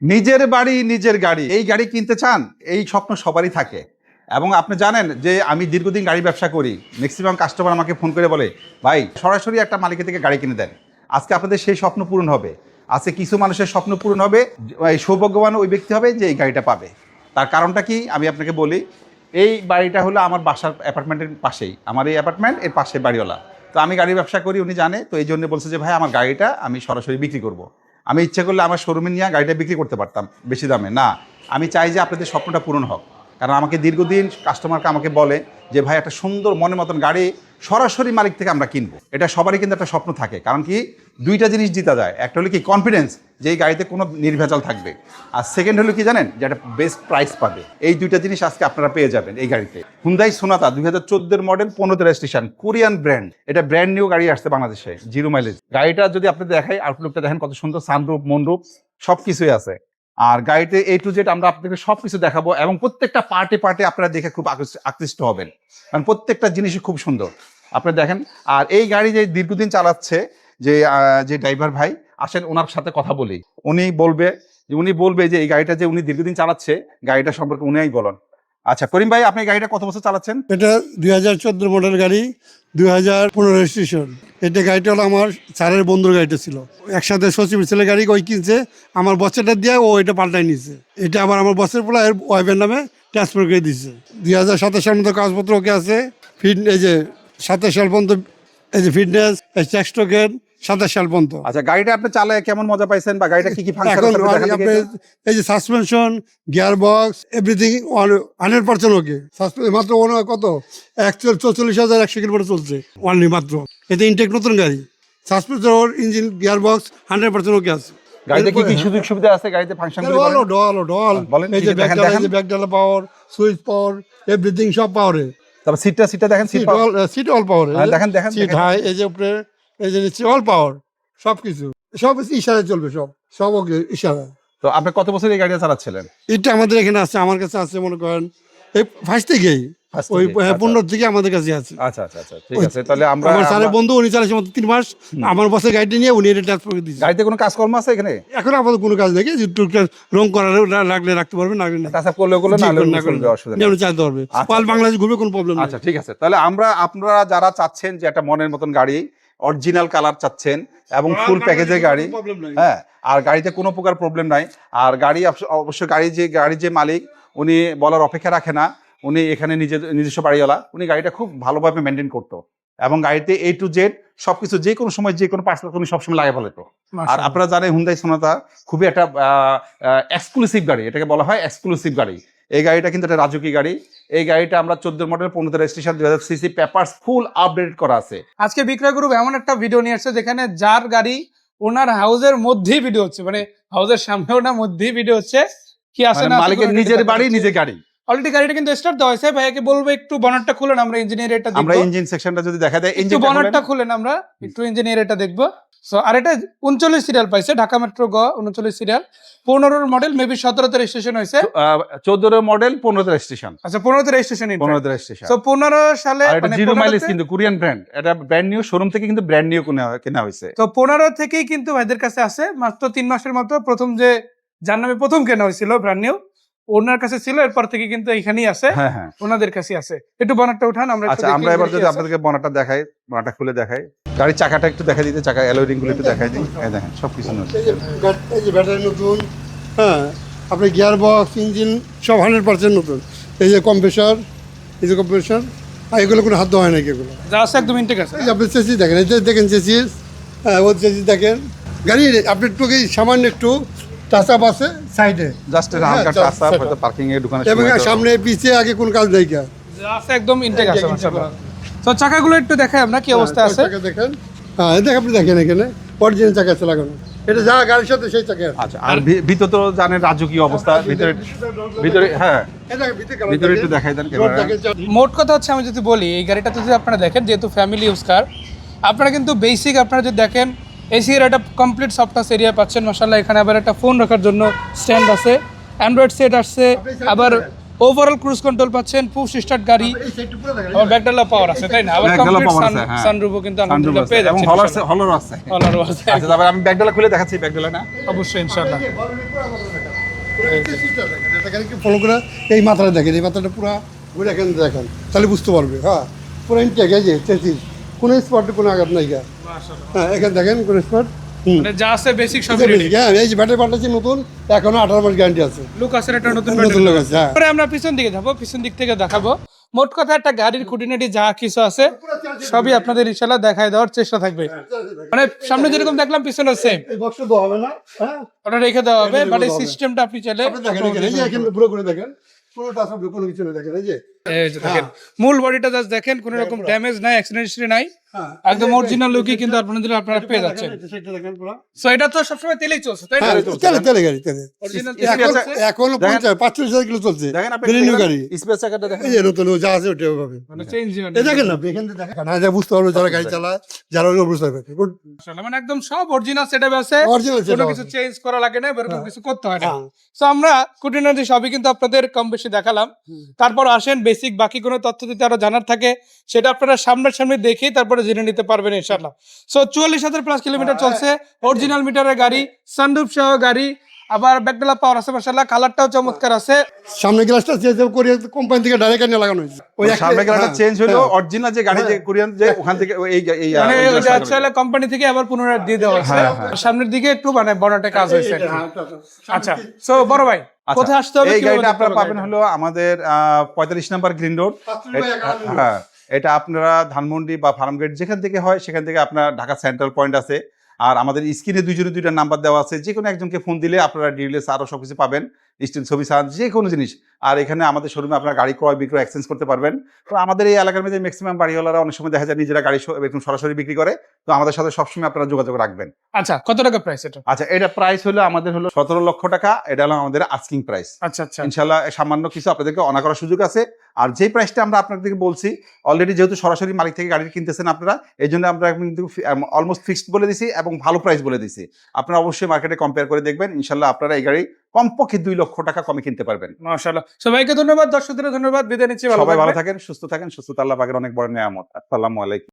নিজের বাড়ি নিজের গাড়ি, এই গাড়ি কিনতে চান? এই স্বপ্ন সবারই থাকে। এবং আপনি জানেন যে আমি দীর্ঘদিন গাড়ি ব্যবসা করি। ম্যাক্সিমাম কাস্টমার আমাকে ফোন করে বলে, ভাই সরাসরি একটা মালিকের থেকে গাড়ি কিনে দেন। আজকে আপনাদের সেই স্বপ্ন পূরণ হবে। আজকে কিছু মানুষের স্বপ্ন পূরণ হবে, এই সৌভাগ্যবান ওই ব্যক্তি হবে যে এই গাড়িটা পাবে। তার কারণটা কি আমি আপনাকে বলি। এই বাড়িটা হলো আমার বাসার অ্যাপার্টমেন্টের পাশেই, আমার এই অ্যাপার্টমেন্ট এর পাশে বাড়িওয়ালা। তো আমি গাড়ি ব্যবসা করি, উনি জানে। তো এই জন্য বলছে যে ভাই আমার গাড়িটা আমি সরাসরি বিক্রি করব। আমি ইচ্ছে করলে আমার শোরুমে নিয়ে গাড়িটা বিক্রি করতে পারতাম বেশি দামে। না, আমি চাই যে আপনাদের স্বপ্নটা পূরণ হোক। কারণ আমাকে দীর্ঘদিন কাস্টমারকে আমাকে বলে যে ভাই একটা সুন্দর মনের মতন গাড়ি সরাসরি মালিক থেকে আমরা কিনবো। এটা সবারই কিন্তু একটা স্বপ্ন থাকে। কারণ কি, দুইটা জিনিস জিতা যায়। একটা হলো কি কনফিডেন্স, যে এই গাড়িতে কোনো নির্ভেজাল থাকবে। আর সেকেন্ড হলো কি জানেন, যে একটা বেস্ট প্রাইস পাবে। এই দুইটা জিনিস আজকে আপনারা পেয়ে যাবেন এই গাড়িতে। Hyundai সোনাতা 2014 model, 15 registration, Korean brand. এটা ব্র্যান্ড নিউ গাড়ি আসছে বাংলাদেশে, 0 মাইলেজ। গাড়িটা যদি আপনি দেখাই, আউটলুকটা দেখেন কত সুন্দর, সানরুফ মনরুফ সব কিছুই আছে। আর গাড়িতে A to Z আমরা আপনাদেরকে সবকিছু দেখাবো, এবং প্রত্যেকটা পার্টে আপনারা দেখে খুব আকৃষ্ট হবেন। কারণ প্রত্যেকটা জিনিসই খুব সুন্দর, আপনারা দেখেন। আর এই গাড়ি যে দীর্ঘদিন চালাচ্ছে যে ড্রাইভার ভাই, আসেন ওনার সাথে কথা বলি। উনি বলবে যে এই গাড়িটা যে উনি দীর্ঘদিন চালাচ্ছে, গাড়িটা সম্পর্কে উনিই বলেন। আচ্ছা করিম ভাই, আপনি গাড়িটা কত বছর চালাচ্ছেন? এটা 2014 মডেল গাড়ি, 2015 রেজিস্ট্রেশন। এটা গাড়িটা হলো আমার স্যারের বন্ধুর গাড়িটা ছিল। একসাথে সচিব ছেলের গাড়ি ওই কিনছে, আমার বছরটা দিয়ে ও এটা পাল্টাই নিছে। এটা আবার আমার বছর পোলা এর ওয়াইফের নামে ট্রান্সফার করে দিচ্ছে। 2027 সালের মতো কাগজপত্র ওকে আছে। এই যে 27 সাল পর্যন্ত এই যে ফিটনেস, ট্যাক্স টোকেন 27 সাল পর্যন্ত। আচ্ছা, গাড়িটা আপনি চালায় কেমন মজা পাইছেন, বা গাড়িটা কি ফাংশন এখন আছে? আপনি এই যে সাসপেনশন, গিয়ার বক্স, এভরিথিং 100% ওকে। মাত্র কত 44,100 কিলোমিটার চলছে অনলি মাত্র। এতে ইনটেক নতুন গাড়ি, সাসপেনশন, ইঞ্জিন, গিয়ার বক্স 100% ওকে আছে। গাড়িতে কি সুযোগ সুবিধা আছে? গাড়িতে ফাংশন বলেন। এই যে ব্যাকডালা পাওয়ার, সুইচ পাওয়ার, এভরিথিং সব পাওয়ারে। তারপর সিটটা দেখেন, সিট অল পাওয়ার। দেখেন সিট হাই, এই যে উপরে এই যে নিচে অল পাওয়ার, সবকিছু সব ইশারায় চলবে, সব ওকে ইশারা। তো আপনি কত বছর এই গাড়িটা চালাচ্ছিলেন? এটা আমাদের এখানে আছে, আমার কাছে আছে মনে করেন এই ফার্স্ট থেকেই, ওই 15 থেকে আমাদের কাছে আছে। আচ্ছা, ঠিক আছে। তাহলে আমরা আমার স্যারের বন্ধু, উনি চালাইছে মাত্র 3 মাস। আমার বসে গাড়িটা নিয়ে উনি এটা ট্রান্সফার করে দিয়েছে। গাড়িতে কোনো কাজকর্ম আছে এখানে? এখন আমাদের কোনো কাজ নেই, রং করার লাগলে রাখতে পারবে, না কাজ করলে না করলে অসুবিধা নেই, চালাতে পারবে। পাল বাংলাদেশ ঘুরবে, কোনো প্রবলেম নেই। আচ্ছা ঠিক আছে। তাহলে আপনারা যারা চাচ্ছেন যে একটা মনের মতন গাড়ি, অরিজিনাল কালার চাচ্ছেন এবং ফুল প্যাকেজের গাড়ি, হ্যাঁ, আর গাড়িতে কোনো প্রকার প্রবলেম নাই। আর গাড়ি অবশ্যই গাড়ির যে মালিক, উনি বলার অপেক্ষা রাখে না। উনি এখানে নিজস্ব বাড়িওয়ালা, উনি গাড়িটা খুব ভালোভাবে মেনটেন করতো। এবং গাড়িতে A to Z সবকিছু যে কোনো সময় যে কোনো পার্সেল উনি সবসময় লাগে ফেলে তো। আর আপনারা জানেন হুন্দাই সোনাতা খুবই একটা এক্সক্লুসিভ গাড়ি, এটাকে বলা হয় এক্সক্লুসিভ গাড়ি। এই গাড়িটা কিন্তু একটা রাজকীয় গাড়ি। এই গাড়িটা আমরা 14 model, 15 registration, 2000 CC, papers full update করা আছে। আজকে বিক্রয় গ্রুপ এমন একটা ভিডিও নিয়ে আসছে যেখানে যার গাড়ি ওনার হাউসের মধ্যেই ভিডিও হচ্ছে, মানে হাউসের সামনে ওনার মধ্যেই ভিডিও হচ্ছে। কি আছে না, মালিকের নিজের বাড়ি নিজের গাড়ি। অলরেডি গাড়িটা কিন্তু স্টার্ট দেওয়া হয়েছে। ভাইয়াকে বলবো একটু বনারটা খুলেন, আমরা ইঞ্জিনিয়ার এটা দেখব। আমরা ইঞ্জিন সেকশনটা যদি দেখা দেয়, একটু বনারটা খুলেন, আমরা একটু ইঞ্জিনিয়ার এটা দেখব। সো আর এটা 39 সিরিয়াল পাইছে, ঢাকা মেট্রো গ 39 সিরিয়াল, 15 মডেল, মেবি 17 তে রেজিস্ট্রেশন হয়েছে। 14 মডেল, 15 রেজিস্ট্রেশন। আচ্ছা 15 তে রেজিস্ট্রেশন, 15 রেজিস্ট্রেশন। সো 15 সালে মানে 0 মাইলেজ, কিন্তু কোরিয়ান ব্র্যান্ড। এটা ব্র্যান্ড নিউ শোরুম থেকে কিন্তু ব্র্যান্ড নিউ কেনা হয়েছে। তো 15 থেকেই কিন্তু ভাইদের কাছে আছে। মাত্র 3 মাসের মতো প্রথম যে যার নামে প্রথম কেনা হয়েছিল ব্র্যান্ড নিউ, ওনার কাছে ছিল। এরপর থেকে কিন্তু এখানেই আছে, হ্যাঁ ওনাদের কাছে আছে। একটু বনারটা উঠান, আমরা আচ্ছা আমরা এবার যদি আপনাদেরকে বনারটা দেখাই, বনারটা খুলে দেখাই, গাড়ির চাকাটা একটু দেখাই দিতে, চাকা অ্যালয় রিং গুলো একটু দেখাই দিই। এই দেখেন সবকিছু নতুন, এই যে ব্যাটারি নতুন, হ্যাঁ, আপনি গিয়ার বক্স, ইঞ্জিন সব 100% নতুন। এই যে কম্প্রেসার, আর এগুলো কোনো হাত দেওয়া হয় নাকি, এগুলো যা আছে একদম ইনটেক আছে। এই যে আপনি চেসিস দেখেন, এই যে দেখেন চেসিস, হ্যাঁ ওর চেসিস দেখেন। গাড়ি আপনি একটু সামান্য একটু টাচ আপ আছে সাইডে, জাস্ট হালকা টাচ আপ, হয়তো পার্কিং এ ঢোকানোর এবং সময় সামনে পিছে আগে কোনো কাজ নেই। যা আছে একদম ইনটেক আছে মাশাআল্লাহ। তো চাকাগুলো একটু দেখাই আমরা কি অবস্থা আছে। দেখেন, হ্যাঁ দেখেন, আপনি দেখেন এখানে অরিজিনাল চাকা আছে লাগানো। এটা যা গাড়ির সাথে সেই চাকা। আচ্ছা, আর ভিতর তো জানেন রাজকীয় অবস্থা, ভিতরে হ্যাঁ, ভিতরে একটু দেখাই দেন ক্যামেরা। মোট কথা হচ্ছে, আমি যদি বলি এই গাড়িটা যদি আপনারা দেখেন, যেহেতু ফ্যামিলি ইউজ কার, আপনারা কিন্তু বেসিক আপনারা যদি দেখেন, এসি এর একটা কমপ্লিট সফটওয়্যার এরিয়া পাচ্ছেন মাশাআল্লাহ। এখানে আবার একটা ফোন রাখার জন্য স্ট্যান্ড আছে, অ্যান্ড্রয়েড সেট আসছে, আবার ওভারঅল ক্রুজ কন্ট্রোল পাচ্ছেন, পুশ স্টার্ট গাড়ি, আবার ব্যাকডালা পাওয়ার আছে, তাই না? আবার কমপ্লিট সানরুফও কিন্তু আলহামদুলিল্লাহ পেয়ে যাচ্ছেন, এবং হলার আছে। হলারও আছে। আচ্ছা, তারপর আমি ব্যাকডালা খুলে দেখাচ্ছি, ব্যাকডালা না অবশ্যই ইনশাআল্লাহ। ফলো করে এই মাথাটা দেখেন, এই মাথাটা পুরো ঘুরে দেখেন, তাহলে বুঝতে পারবে। হ্যাঁ, পুরো ইনটেক, এই যে চেসিস, কোনো স্পটে কোনো আঘাত নাই গা। হ্যাঁ, এখানে দেখেন কোনো স্পট। মানে যা আছে বেসিক সব রেডি। হ্যাঁ, এই যে ব্যাটারি পাল্টাচ্ছি নতুন, এখনো 18 মাস গ্যারান্টি আছে। লুকাসের একটা নতুন নতুন লোক আছে, হ্যাঁ। পরে আমরা পিছন দিকে যাবো, পিছন দিক থেকে দেখাবো। মোট কথা একটা গাড়ির খুঁটিনাটি যা কিছু আছে সবই আপনাদের ইনশাআল্লাহ দেখায় দেওয়ার চেষ্টা থাকবে। মানে সামনে যেরকম দেখলাম পিছনে সেম, এই বক্সটা দেওয়া হবে না, হ্যাঁ, ওটা রেখে দেওয়া হবে, রেখে বাট এই দেওয়া হবে। সিস্টেমটা আপনি চাইলে আপনি দেখেন এখানে, এই যে এখানে পুরো করে দেখেন, কোনো টাচ হবে, কোনো কিছু নেই, দেখেন এই যে। এই যে দেখেন মূল বডিটা জাস্ট দেখেন, কোনো রকম ড্যামেজ নাই, অ্যাক্সিডেন্ট হিস্ট্রি নাই, হ্যাঁ, একদম অরিজিনাল লুকই কিন্তু আপনারা পেয়ে যাচ্ছেন। সেটা দেখেন পুরো। সো এটা তো সবসময় তেলেই চলছে, তাই না? হ্যাঁ, তেলে গাড়ি, তেলে। অরিজিনাল এখনো 45,000 কিলো চলছে, ব্র্যান্ড নিউ গাড়ি। স্পেস চাকাটা দেখেন, এই যে নতুন যা আছে ওটা হবে। মানে চেঞ্জ এই দেখেন না, আপনি এখান থেকে দেখেন, না যা বুঝতে পারবে যারা গাড়ি চালায়, যারা ওই বুঝতে পারবে। মানে একদম সব অরিজিনাল সেটআপ আছে, Original কোনো setup কিছু আছে। চেঞ্জ করা লাগে না, এরকম কিছু করতে হয় না। হ্যাঁ। সো আমরা খুঁটিনাটি সবই কিন্তু আপনাদের কম বেশি দেখালাম। তারপর আসেন বেসিক বাকি কোনো তথ্য যদি আরো জানার থাকে সেটা আপনারা সামনাসামনি দেখেই তারপরে জেনে নিতে পারবেন ইনশাআল্লাহ। সো 44,000 প্লাস কিলোমিটার চলছে, অরিজিনাল মিটারের গাড়ি, সানরুফ সহ গাড়ি, আবার ব্যাকডালা পাওয়ার আছে মাশাআল্লাহ, কালারটাও চমৎকার আছে। সামনে গ্লাসটা চেঞ্জ করে কোম্পানি থেকে ডাইরেক্ট এনে লাগানো হয়েছে। ওই সামনে একটা একটা চেঞ্জ হলো, অরিজিনাল যে গাড়ি যে কোরিয়ান যে ওখান থেকে এই মানে ওই যে আসলে কোম্পানি থেকে আবার পুনরায় দিয়ে দেওয়া হচ্ছে। সামনের দিকে একটু মানে বড়টা কাজ হয়েছে আর কি। আচ্ছা, সো বড় ভাই কোথায় আসতে হবে? এই কিভাবে গাড়িটা দেখতে আপনারা হবে পাবেন হলো আমাদের 45 নাম্বার গ্রিন রোড। হ্যাঁ, এটা আপনারা ধানমন্ডি বা ফার্মগেট যেখান থেকে হয় সেখান থেকে আপনার ঢাকা সেন্ট্রাল পয়েন্ট আছে। আর আমাদের স্ক্রিনে দুইটা নাম্বার দেওয়া আছে, যে কোনো একজনকে ফোন দিলে আপনারা ডিটেইলস আরও সব কিছু পাবেন, স্টিল ছবি সান যে কোনো জিনিস। আর এখানে আমাদের শোরুমে আপনারা গাড়ি ক্রয় বিক্রয় এক্সচেঞ্জ করতে পারবেন। তো আমাদের এই এলাকার মধ্যে ম্যাক্সিমাম বাড়িওয়ালারা অনেক সময় দেখা যায় নিজেরা গাড়ি একদম সরাসরি বিক্রি করে। তো আমাদের সাথে সবসময় আপনারা যোগাযোগ রাখবেন। আচ্ছা, কত টাকা প্রাইস এটা? আচ্ছা, এটা প্রাইস হলো আমাদের হলো 17 লক্ষ টাকা। এটা হলো আমাদের আস্কিং প্রাইস। আচ্ছা আচ্ছা, ইনশাল্লাহ সামান্য কিছু আপনাদেরকে অনা করার সুযোগ আছে। আর যে প্রাইসটা আমরা আপনাদেরকে বলছি, অলরেডি যেহেতু সরাসরি মালিক থেকে গাড়ি কিনতেছেন আপনারা, এই জন্য আমরা কিন্তু অলমোস্ট ফিক্সড বলে দিছি এবং ভালো প্রাইস বলে দিছি। আপনারা অবশ্যই মার্কেটে কম্পেয়ার করে দেখবেন, ইনশাল্লাহ আপনারা এই গাড়ি কমপক্ষে 2 লক্ষ টাকা কমে কিনতে পারবেন। মাশাআল্লাহ। সবাইকে ধন্যবাদ, দর্শকদের ধন্যবাদ, বিদায় নিচ্ছি। সবাই ভালো থাকেন, সুস্থ থাকেন। সুস্থতা আল্লাহ পাকের অনেক বড় নিয়ামত। আসসালামু আলাইকুম।